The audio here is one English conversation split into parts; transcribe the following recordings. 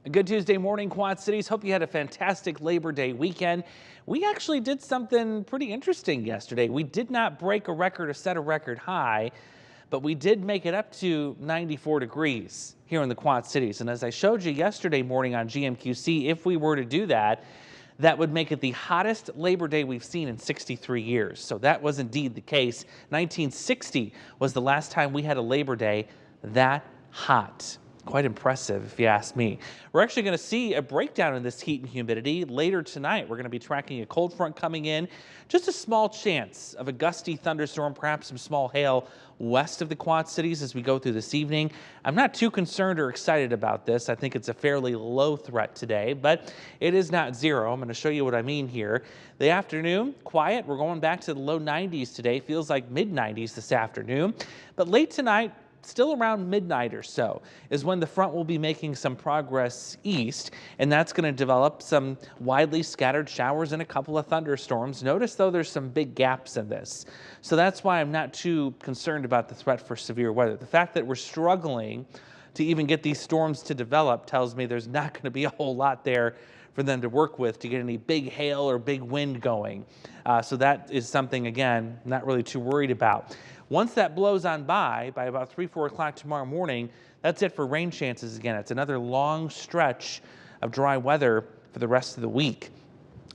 A good Tuesday morning, Quad Cities. Hope you had a fantastic Labor Day weekend. We actually did something pretty interesting yesterday. We did not break a record or set a record high, but we did make it up to 94 degrees here in the Quad Cities. And as I showed you yesterday morning on GMQC, if we were to do that, that would make it the hottest Labor Day we've seen in 63 years. So that was indeed the case. 1960 was the last time we had a Labor Day that hot. Quite impressive, if you ask me. We're actually going to see a breakdown in this heat and humidity later tonight. We're going to be tracking a cold front coming in. Just a small chance of a gusty thunderstorm, perhaps some small hail west of the Quad Cities as we go through this evening. I'm not too concerned or excited about this. I think it's a fairly low threat today, but it is not zero. I'm going to show you what I mean here. The afternoon, quiet. We're going back to the low 90s today. Feels like mid 90s this afternoon. But late tonight, still around midnight or so is when the front will be making some progress east, and that's going to develop some widely scattered showers and a couple of thunderstorms. Notice though there's some big gaps in this, so that's why I'm not too concerned about the threat for severe weather. The fact that we're struggling to even get these storms to develop tells me there's not going to be a whole lot there for them to work with to get any big hail or big wind going. So that is something, again, not really too worried about. Once that blows on by about 3, 4 o'clock tomorrow morning, that's it for rain chances again. It's another long stretch of dry weather for the rest of the week.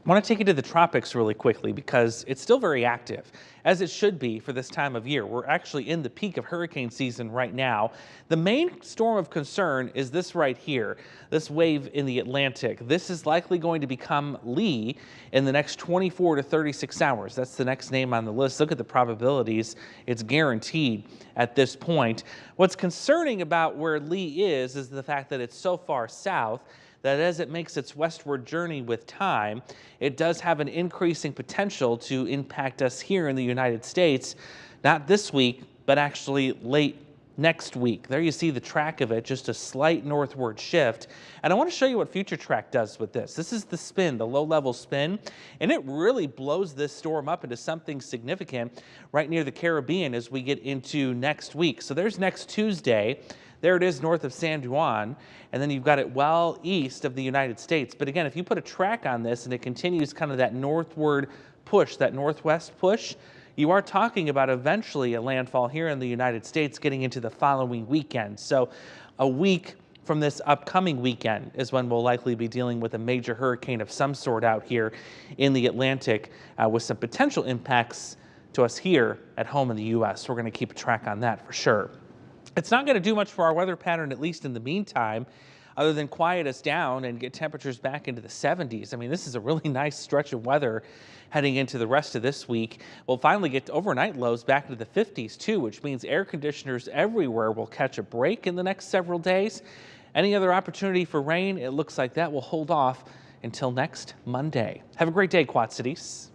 I want to take you to the tropics really quickly because it's still very active, as it should be for this time of year. We're actually in the peak of hurricane season right now. The main storm of concern is this right here, this wave in the Atlantic. This is likely going to become Lee in the next 24 to 36 hours. That's the next name on the list. Look at the probabilities. It's guaranteed at this point. What's concerning about where Lee is the fact that it's so far south that as it makes its westward journey with time, it does have an increasing potential to impact us here in the United States, not this week, but actually late next week. There you see the track of it, just a slight northward shift. And I want to show you what Future Track does with this. This is the spin, the low-level spin, and it really blows this storm up into something significant right near the Caribbean as we get into next week. So there's next Tuesday. There it is north of San Juan, and then you've got it well east of the United States. But again, if you put a track on this and it continues kind of that northward push, that northwest push, you are talking about eventually a landfall here in the United States getting into the following weekend. So a week from this upcoming weekend is when we'll likely be dealing with a major hurricane of some sort out here in the Atlantic with some potential impacts to us here at home in the U.S. We're going to keep a track on that for sure. It's not going to do much for our weather pattern, at least in the meantime, other than quiet us down and get temperatures back into the 70s. I mean, this is a really nice stretch of weather heading into the rest of this week. We'll finally get to overnight lows back into the 50s too, which means air conditioners everywhere will catch a break in the next several days. Any other opportunity for rain, it looks like that will hold off until next Monday. Have a great day, Quad Cities.